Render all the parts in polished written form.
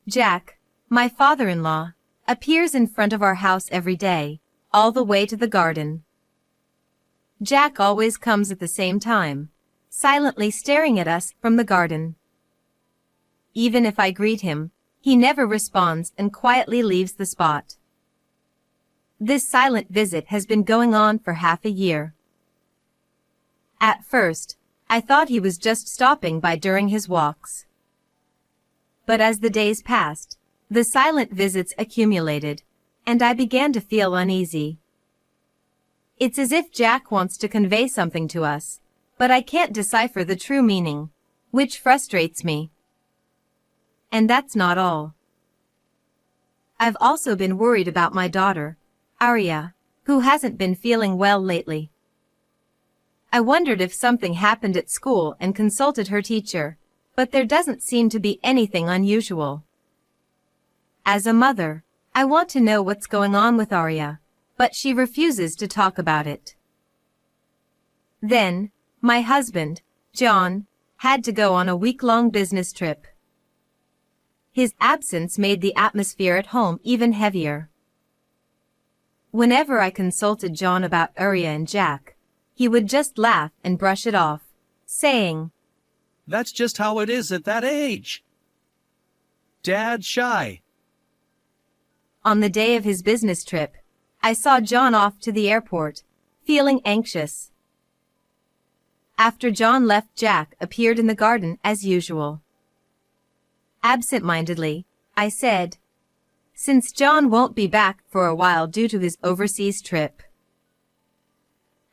Jack, my father-in-law, appears in front of our house every day, all the way to the garden. Jack always comes at the same time, silently staring at us from the garden. Even if I greet him, he never responds and quietly leaves the spot. This silent visit has been going on for half a year. At first, I thought he was just stopping by during his walks. But as the days passed, the silent visits accumulated, and I began to feel uneasy. It's as if Jack wants to convey something to us, but I can't decipher the true meaning, which frustrates me. And that's not all. I've also been worried about my daughter, Arya, who hasn't been feeling well lately. I wondered if something happened at school and consulted her teacher, but there doesn't seem to be anything unusual. As a mother, I want to know what's going on with Arya, but she refuses to talk about it. Then, my husband, John, had to go on a week-long business trip. His absence made the atmosphere at home even heavier. Whenever I consulted John about Arya and Jack, he would just laugh and brush it off, saying, "That's just how it is at that age. Dad's shy." On the day of his business trip, I saw John off to the airport, feeling anxious. After John left, Jack appeared in the garden as usual. Absent-mindedly, I said, "Since John won't be back for a while due to his overseas trip."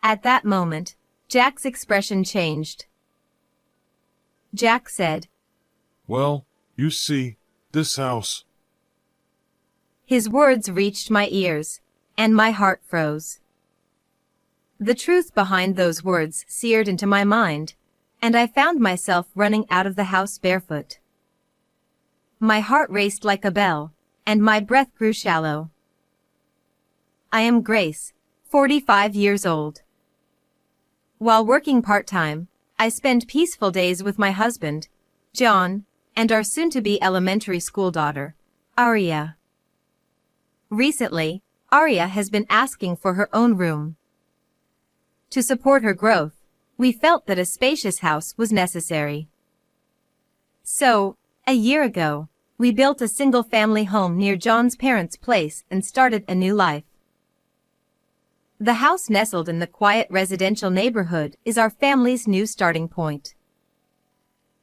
At that moment, Jack's expression changed. Jack said, "Well, you see, this house." His words reached my ears, and my heart froze. The truth behind those words seared into my mind, and I found myself running out of the house barefoot. My heart raced like a bell, and my breath grew shallow. I am Grace, 45 years old. While working part-time, I spend peaceful days with my husband, John, and our soon-to-be elementary school daughter, Arya. Recently, Arya has been asking for her own room. To support her growth, we felt that a spacious house was necessary. So, a year ago, we built a single-family home near John's parents' place and started a new life. The house nestled in the quiet residential neighborhood is our family's new starting point.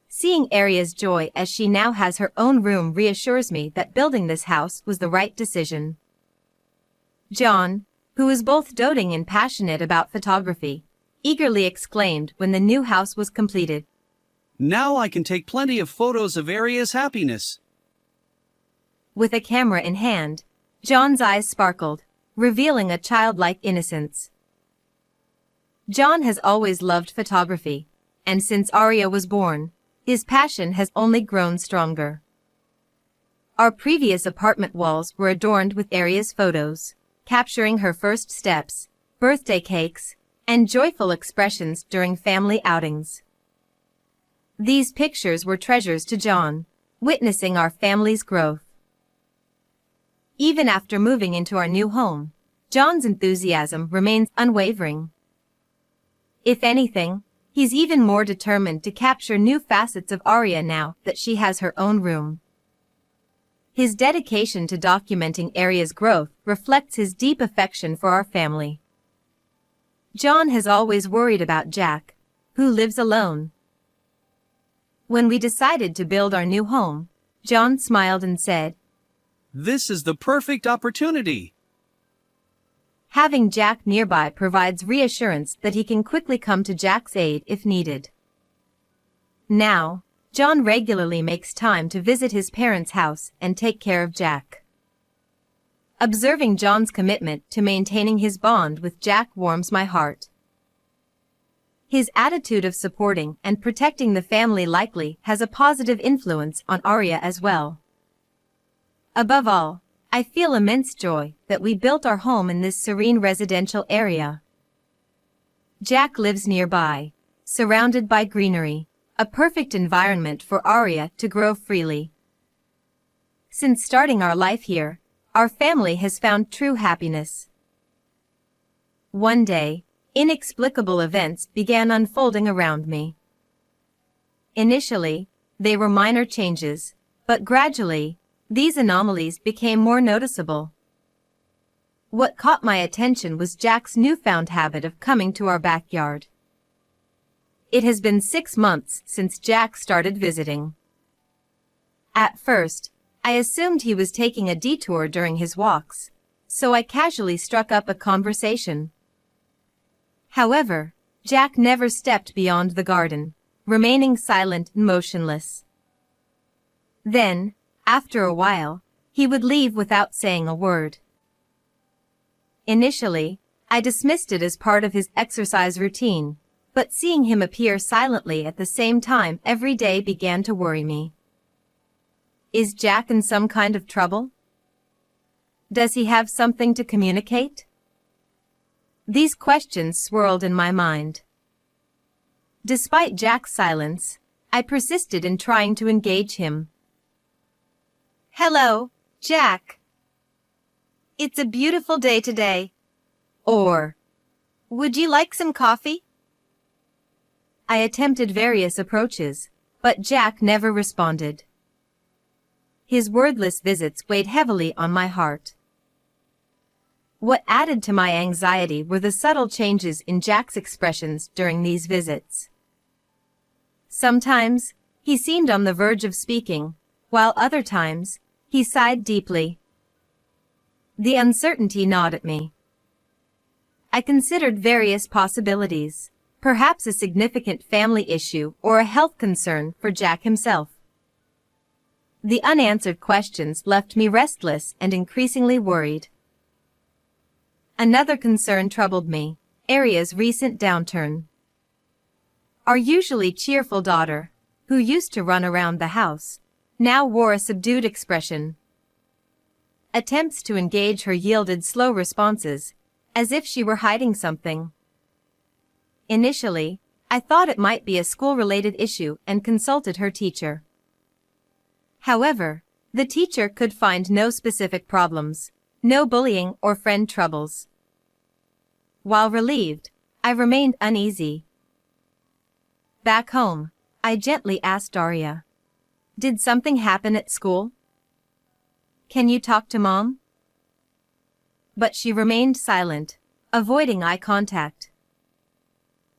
Seeing Arya's joy as she now has her own room reassures me that building this house was the right decision. John, who is both doting and passionate about photography, eagerly exclaimed when the new house was completed, "Now I can take plenty of photos of Arya's happiness." With a camera in hand, John's eyes sparkled, revealing a childlike innocence. John has always loved photography, and since Arya was born, his passion has only grown stronger. Our previous apartment walls were adorned with Arya's photos, capturing her first steps, birthday cakes, and joyful expressions during family outings. These pictures were treasures to John, witnessing our family's growth. Even after moving into our new home, John's enthusiasm remains unwavering. If anything, he's even more determined to capture new facets of Arya now that she has her own room. His dedication to documenting Arya's growth reflects his deep affection for our family. John has always worried about Jack, who lives alone. When we decided to build our new home, John smiled and said, "This is the perfect opportunity." Having Jack nearby provides reassurance that he can quickly come to Jack's aid if needed. Now, John regularly makes time to visit his parents' house and take care of Jack. Observing John's commitment to maintaining his bond with Jack warms my heart. His attitude of supporting and protecting the family likely has a positive influence on Arya as well. Above all, I feel immense joy that we built our home in this serene residential area. Jack lives nearby, surrounded by greenery, a perfect environment for Arya to grow freely. Since starting our life here, our family has found true happiness. One day, inexplicable events began unfolding around me. Initially, they were minor changes, but gradually, these anomalies became more noticeable. What caught my attention was Jack's newfound habit of coming to our backyard. It has been 6 months since Jack started visiting. At first, I assumed he was taking a detour during his walks, so I casually struck up a conversation. However, Jack never stepped beyond the garden, remaining silent and motionless. Then, after a while, he would leave without saying a word. Initially, I dismissed it as part of his exercise routine, but seeing him appear silently at the same time every day began to worry me. Is Jack in some kind of trouble? Does he have something to communicate? These questions swirled in my mind. Despite Jack's silence, I persisted in trying to engage him. "Hello, Jack. It's a beautiful day today." Or, "Would you like some coffee?" I attempted various approaches, but Jack never responded. His wordless visits weighed heavily on my heart. What added to my anxiety were the subtle changes in Jack's expressions during these visits. Sometimes, he seemed on the verge of speaking, while other times, he sighed deeply. The uncertainty gnawed at me. I considered various possibilities, perhaps a significant family issue or a health concern for Jack himself. The unanswered questions left me restless and increasingly worried. Another concern troubled me, Aria's recent downturn. Our usually cheerful daughter, who used to run around the house, now wore a subdued expression. Attempts to engage her yielded slow responses, as if she were hiding something. Initially, I thought it might be a school-related issue and consulted her teacher. However, the teacher could find no specific problems, no bullying or friend troubles. While relieved, I remained uneasy. Back home, I gently asked Aria, "Did something happen at school? Can you talk to Mom?" But she remained silent, avoiding eye contact.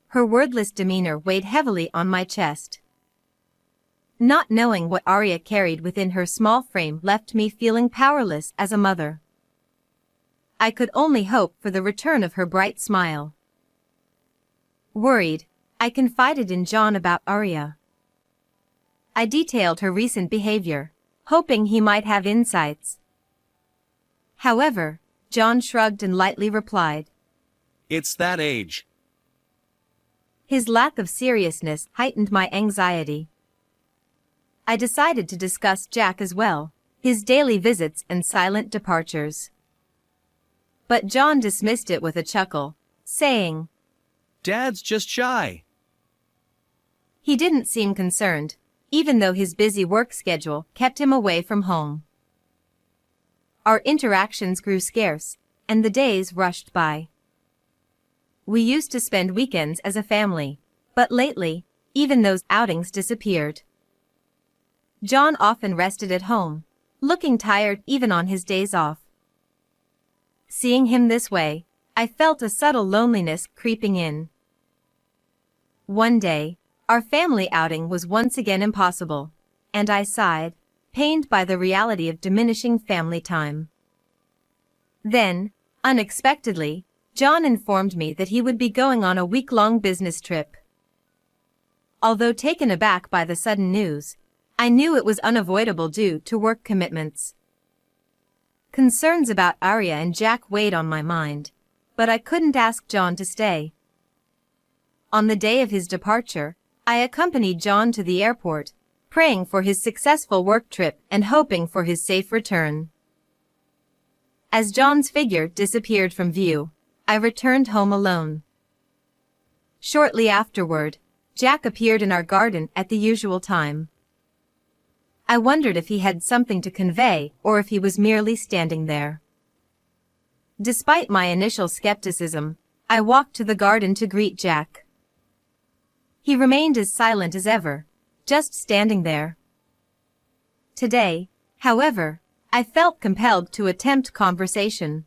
Her wordless demeanor weighed heavily on my chest. Not knowing what Aria carried within her small frame left me feeling powerless as a mother. I could only hope for the return of her bright smile. Worried, I confided in John about Aria. I detailed her recent behavior, hoping he might have insights. However, John shrugged and lightly replied, "It's that age." His lack of seriousness heightened my anxiety. I decided to discuss Jack as well, his daily visits and silent departures. But John dismissed it with a chuckle, saying, "Dad's just shy." He didn't seem concerned, even though his busy work schedule kept him away from home. Our interactions grew scarce, and the days rushed by. We used to spend weekends as a family, but lately, even those outings disappeared. John often rested at home, looking tired even on his days off. Seeing him this way, I felt a subtle loneliness creeping in. One day, our family outing was once again impossible, and I sighed, pained by the reality of diminishing family time. Then, unexpectedly, John informed me that he would be going on a week-long business trip. Although taken aback by the sudden news, I knew it was unavoidable due to work commitments. Concerns about Aria and Jack weighed on my mind, but I couldn't ask John to stay. On the day of his departure, I accompanied John to the airport, praying for his successful work trip and hoping for his safe return. As John's figure disappeared from view, I returned home alone. Shortly afterward, Jack appeared in our garden at the usual time. I wondered if he had something to convey or if he was merely standing there. Despite my initial skepticism, I walked to the garden to greet Jack. He remained as silent as ever, just standing there. Today, however, I felt compelled to attempt conversation.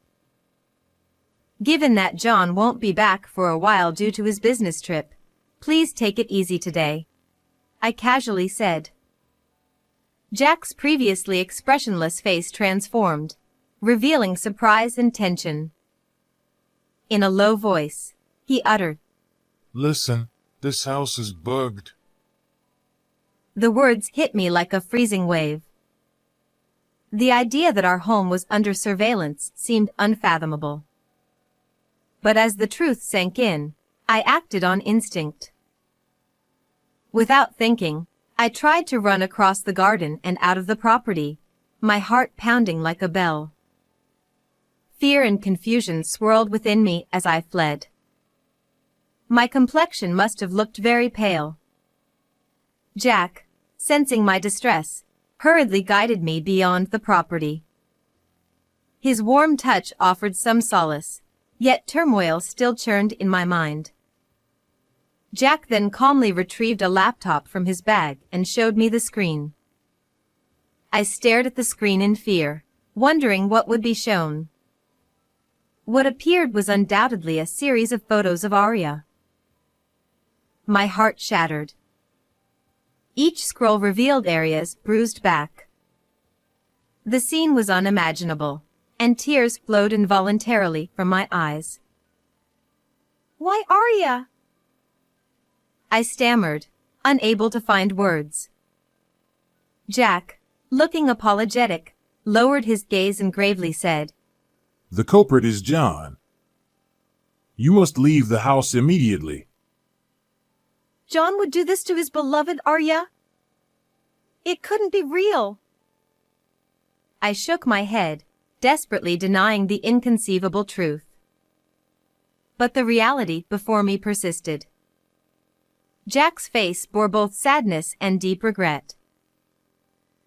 Given that John won't be back for a while due to his business trip, please take it easy today, I casually said. Jack's previously expressionless face transformed, revealing surprise and tension. In a low voice, he uttered, Listen, this house is bugged. The words hit me like a freezing wave. The idea that our home was under surveillance seemed unfathomable. But as the truth sank in, I acted on instinct. Without thinking, I tried to run across the garden and out of the property, my heart pounding like a bell. Fear and confusion swirled within me as I fled. My complexion must have looked very pale. Jack, sensing my distress, hurriedly guided me beyond the property. His warm touch offered some solace, yet turmoil still churned in my mind. Jack then calmly retrieved a laptop from his bag and showed me the screen. I stared at the screen in fear, wondering what would be shown. What appeared was undoubtedly a series of photos of Arya. My heart shattered. Each scroll revealed Arya's bruised back. The scene was unimaginable, and tears flowed involuntarily from my eyes. "Why Arya?" I stammered, unable to find words. Jack, looking apologetic, lowered his gaze and gravely said, The culprit is John. You must leave the house immediately. "John would do this to his beloved Arya? It couldn't be real." I shook my head, desperately denying the inconceivable truth. But the reality before me persisted. Jack's face bore both sadness and deep regret.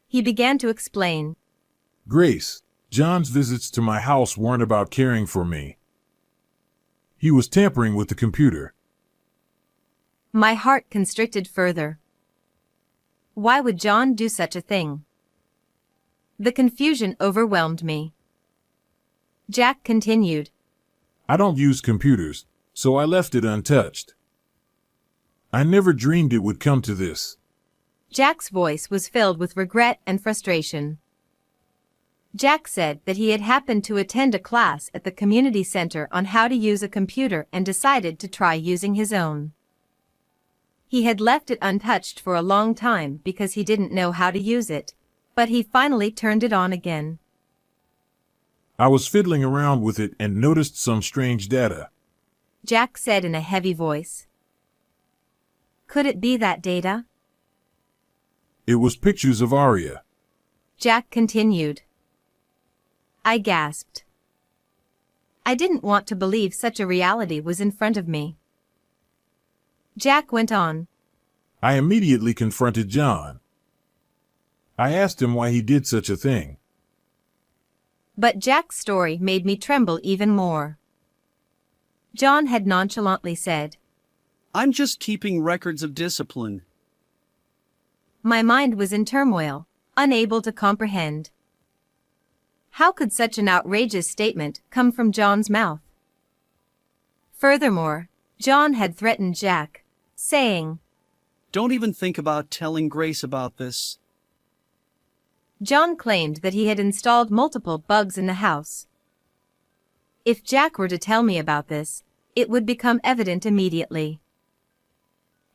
He began to explain. Grace, John's visits to my house weren't about caring for me. He was tampering with the computer. My heart constricted further. Why would John do such a thing? The confusion overwhelmed me. Jack continued. I don't use computers, so I left it untouched. I never dreamed it would come to this. Jack's voice was filled with regret and frustration. Jack said that he had happened to attend a class at the community center on how to use a computer and decided to try using his own. He had left it untouched for a long time because he didn't know how to use it, but he finally turned it on again. I was fiddling around with it and noticed some strange data. Jack said in a heavy voice. Could it be that data? It was pictures of Arya. Jack continued. I gasped. I didn't want to believe such a reality was in front of me. Jack went on. I immediately confronted John. I asked him why he did such a thing. But Jack's story made me tremble even more. John had nonchalantly said, I'm just keeping records of discipline. My mind was in turmoil, unable to comprehend. How could such an outrageous statement come from John's mouth? Furthermore, John had threatened Jack, saying, Don't even think about telling Grace about this. John claimed that he had installed multiple bugs in the house. If Jack were to tell me about this, it would become evident immediately.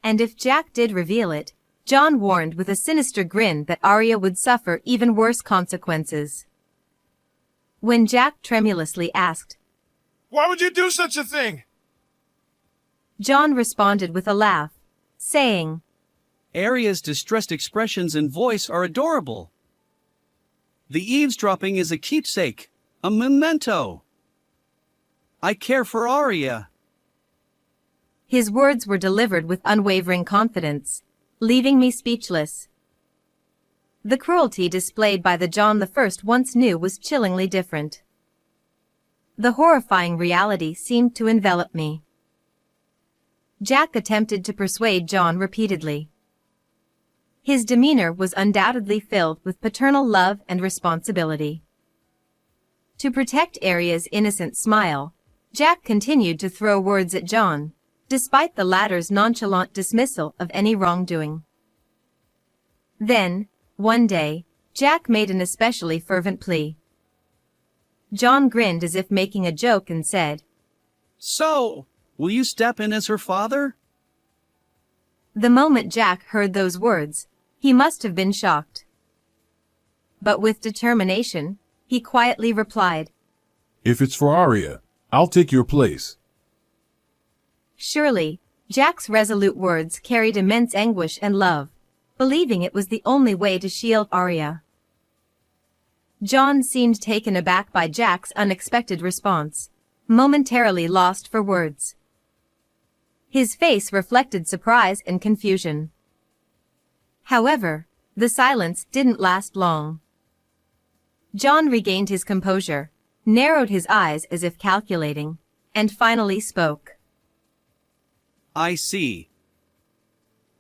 And if Jack did reveal it, John warned with a sinister grin that Arya would suffer even worse consequences. When Jack tremulously asked, Why would you do such a thing? John responded with a laugh, saying, Arya's distressed expressions and voice are adorable. The eavesdropping is a keepsake, a memento. I care for Arya. His words were delivered with unwavering confidence, leaving me speechless. The cruelty displayed by the John I once knew was chillingly different. The horrifying reality seemed to envelop me. Jack attempted to persuade John repeatedly. His demeanor was undoubtedly filled with paternal love and responsibility. To protect Arya's innocent smile, Jack continued to throw words at John, despite the latter's nonchalant dismissal of any wrongdoing. Then, one day, Jack made an especially fervent plea. John grinned as if making a joke and said, "So, will you step in as her father?" The moment Jack heard those words, he must have been shocked. But with determination, he quietly replied, If it's for Arya, I'll take your place. Surely, Jack's resolute words carried immense anguish and love, believing it was the only way to shield Arya. John seemed taken aback by Jack's unexpected response, momentarily lost for words. His face reflected surprise and confusion. However, the silence didn't last long. John regained his composure, narrowed his eyes as if calculating, and finally spoke. "I see.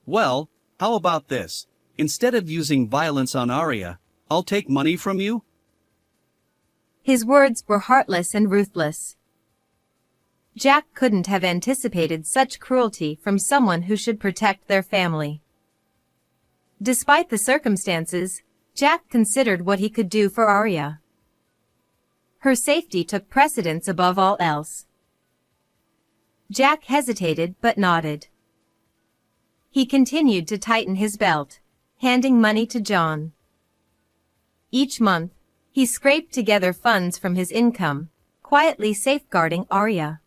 Well, how about this? Instead of using violence on Arya, I'll take money from you?" His words were heartless and ruthless. Jack couldn't have anticipated such cruelty from someone who should protect their family. Despite the circumstances, Jack considered what he could do for Arya. Her safety took precedence above all else. Jack hesitated but nodded. He continued to tighten his belt, handing money to John. Each month, he scraped together funds from his income, quietly safeguarding Arya.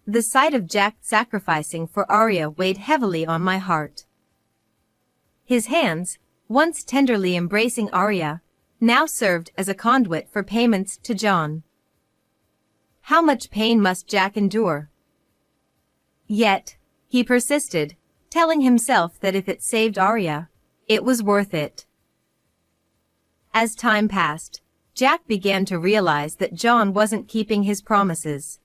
The sight of Jack sacrificing for Arya weighed heavily on my heart. His hands, once tenderly embracing Arya, now served as a conduit for payments to John. How much pain must Jack endure? Yet, he persisted, telling himself that if it saved Arya, it was worth it. As time passed, Jack began to realize that John wasn't keeping his promises.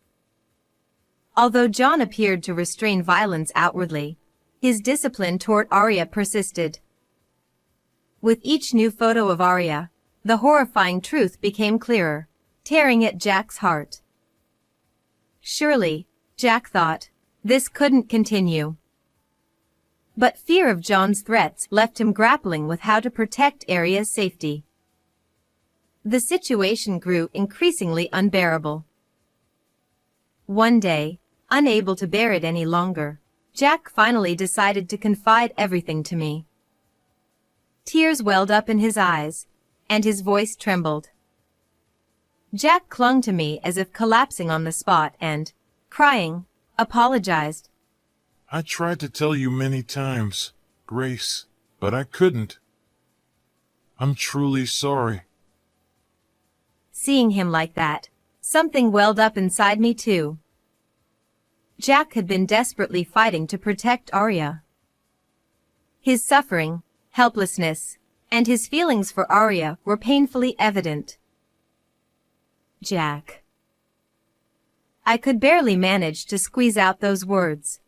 Although John appeared to restrain violence outwardly, his discipline toward Arya persisted. With each new photo of Arya, the horrifying truth became clearer, tearing at Jack's heart. Surely, Jack thought, this couldn't continue. But fear of John's threats left him grappling with how to protect Arya's safety. The situation grew increasingly unbearable. One day, unable to bear it any longer, Jack finally decided to confide everything to me. Tears welled up in his eyes, and his voice trembled. Jack clung to me as if collapsing on the spot and, crying, apologized. I tried to tell you many times, Grace, but I couldn't. I'm truly sorry. Seeing him like that, something welled up inside me too. Jack had been desperately fighting to protect Arya. His suffering, helplessness, and his feelings for Arya were painfully evident. Jack. I could barely manage to squeeze out those words.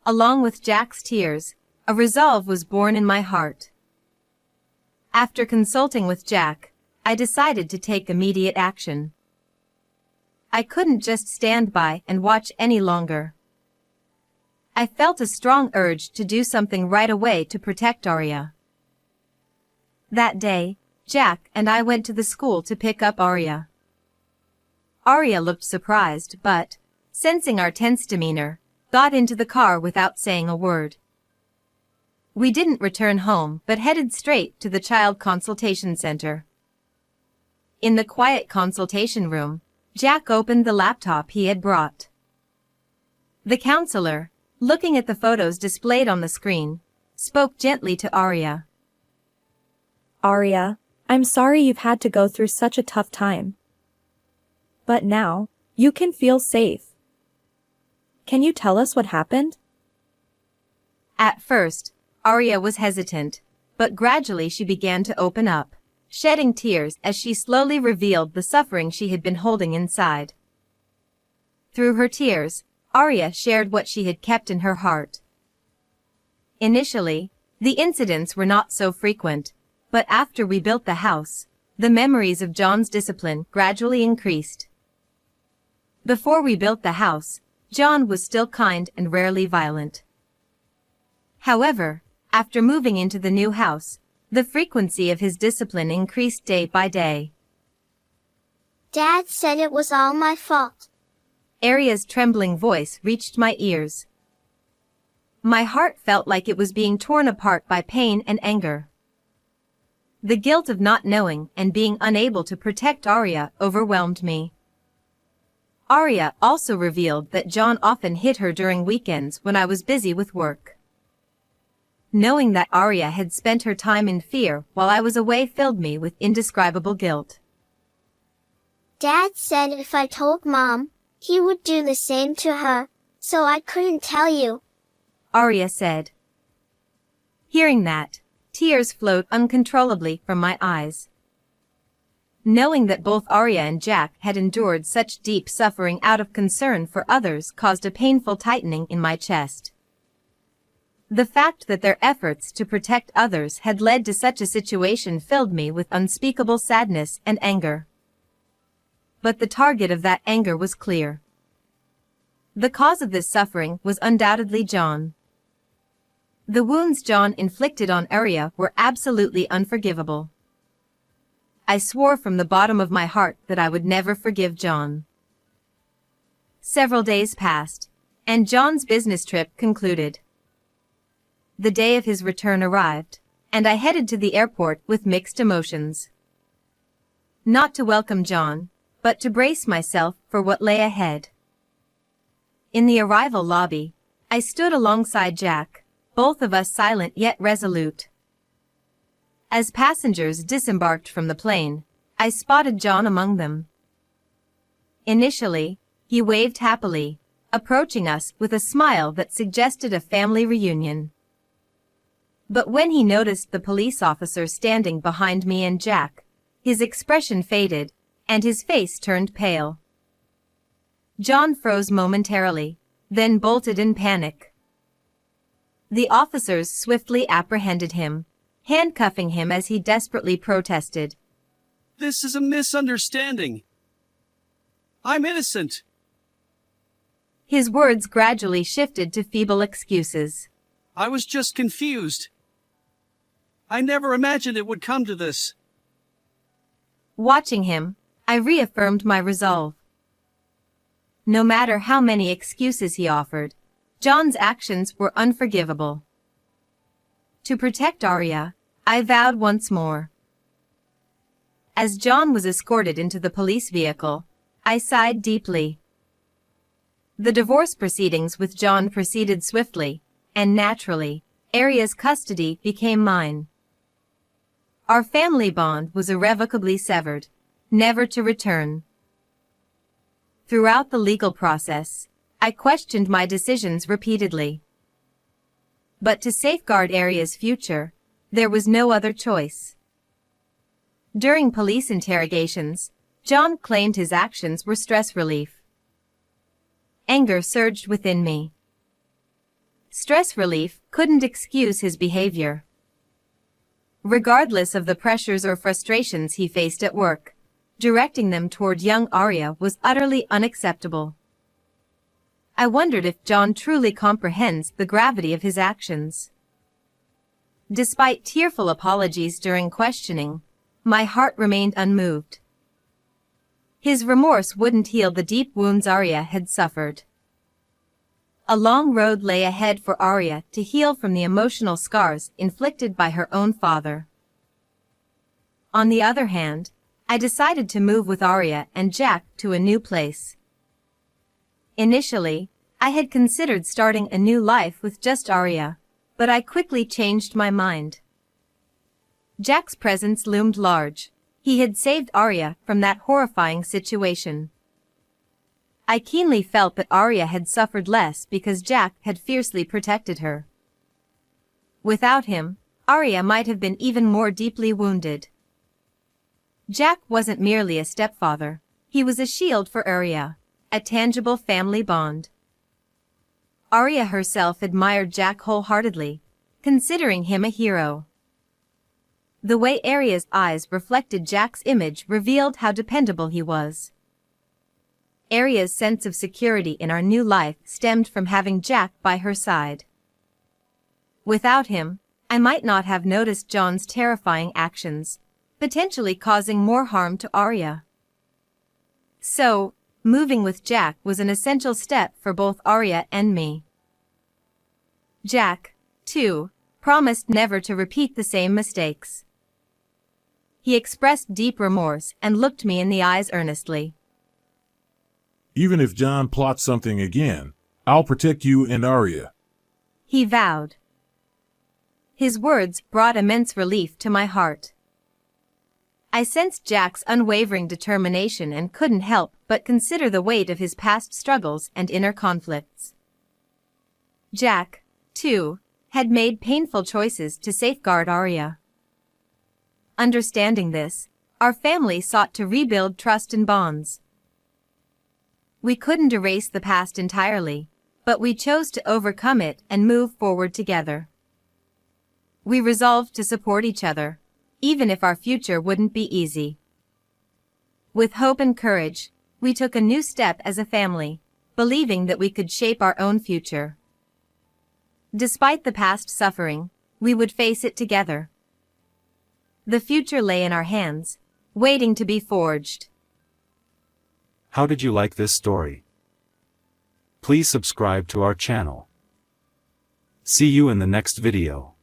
Along with Jack's tears, a resolve was born in my heart. After consulting with Jack, I decided to take immediate action. I couldn't just stand by and watch any longer. I felt a strong urge to do something right away to protect Arya. That day, Jack and I went to the school to pick up Arya. Arya looked surprised but, sensing our tense demeanor, got into the car without saying a word. We didn't return home but headed straight to the child consultation center. In the quiet consultation room, Jack opened the laptop he had brought. The counselor, looking at the photos displayed on the screen, spoke gently to Arya. Arya, I'm sorry you've had to go through such a tough time. But now, you can feel safe. Can you tell us what happened? At first, Arya was hesitant, but gradually she began to open up, shedding tears as she slowly revealed the suffering she had been holding inside. Through her tears, Arya shared what she had kept in her heart. Initially, the incidents were not so frequent, but after we built the house, the memories of John's discipline gradually increased. Before we built the house, John was still kind and rarely violent. However, after moving into the new house, the frequency of his discipline increased day by day. Dad said it was all my fault. Arya's trembling voice reached my ears. My heart felt like it was being torn apart by pain and anger. The guilt of not knowing and being unable to protect Arya overwhelmed me. Arya also revealed that John often hit her during weekends when I was busy with work. Knowing that Arya had spent her time in fear while I was away filled me with indescribable guilt. Dad said if I told Mom, he would do the same to her, so I couldn't tell you, Arya said. Hearing that, tears flowed uncontrollably from my eyes. Knowing that both Arya and Jack had endured such deep suffering out of concern for others caused a painful tightening in my chest. The fact that their efforts to protect others had led to such a situation filled me with unspeakable sadness and anger. But the target of that anger was clear. The cause of this suffering was undoubtedly John. The wounds John inflicted on Arya were absolutely unforgivable. I swore from the bottom of my heart that I would never forgive John. Several days passed, and John's business trip concluded. The day of his return arrived, and I headed to the airport with mixed emotions. Not to welcome John, but to brace myself for what lay ahead. In the arrival lobby, I stood alongside Jack, both of us silent yet resolute. As passengers disembarked from the plane, I spotted John among them. Initially, he waved happily, approaching us with a smile that suggested a family reunion. But when he noticed the police officer standing behind me and Jack, his expression faded, and his face turned pale. John froze momentarily, then bolted in panic. The officers swiftly apprehended him, handcuffing him as he desperately protested. This is a misunderstanding. I'm innocent. His words gradually shifted to feeble excuses. I was just confused. I never imagined it would come to this. Watching him, I reaffirmed my resolve. No matter how many excuses he offered, John's actions were unforgivable. To protect Arya, I vowed once more. As John was escorted into the police vehicle, I sighed deeply. The divorce proceedings with John proceeded swiftly, and naturally, Arya's custody became mine. Our family bond was irrevocably severed, never to return. Throughout the legal process, I questioned my decisions repeatedly. But to safeguard Arya's future, there was no other choice. During police interrogations, John claimed his actions were stress relief. Anger surged within me. Stress relief couldn't excuse his behavior. Regardless of the pressures or frustrations he faced at work, directing them toward young Arya was utterly unacceptable. I wondered if John truly comprehends the gravity of his actions. Despite tearful apologies during questioning, my heart remained unmoved. His remorse wouldn't heal the deep wounds Arya had suffered. A long road lay ahead for Arya to heal from the emotional scars inflicted by her own father. On the other hand, I decided to move with Arya and Jack to a new place. Initially, I had considered starting a new life with just Arya, but I quickly changed my mind. Jack's presence loomed large. He had saved Arya from that horrifying situation. I keenly felt that Arya had suffered less because Jack had fiercely protected her. Without him, Arya might have been even more deeply wounded. Jack wasn't merely a stepfather, he was a shield for Arya, a tangible family bond. Arya herself admired Jack wholeheartedly, considering him a hero. The way Arya's eyes reflected Jack's image revealed how dependable he was. Arya's sense of security in our new life stemmed from having Jack by her side. Without him, I might not have noticed Jon's terrifying actions, potentially causing more harm to Arya. So, moving with Jack was an essential step for both Arya and me. Jack, too, promised never to repeat the same mistakes. He expressed deep remorse and looked me in the eyes earnestly. Even if Jon plots something again, I'll protect you and Arya. He vowed. His words brought immense relief to my heart. I sensed Jack's unwavering determination and couldn't help but consider the weight of his past struggles and inner conflicts. Jack, too, had made painful choices to safeguard Arya. Understanding this, our family sought to rebuild trust and bonds. We couldn't erase the past entirely, but we chose to overcome it and move forward together. We resolved to support each other, even if our future wouldn't be easy. With hope and courage, we took a new step as a family, believing that we could shape our own future. Despite the past suffering, we would face it together. The future lay in our hands, waiting to be forged. How did you like this story? Please subscribe to our channel. See you in the next video.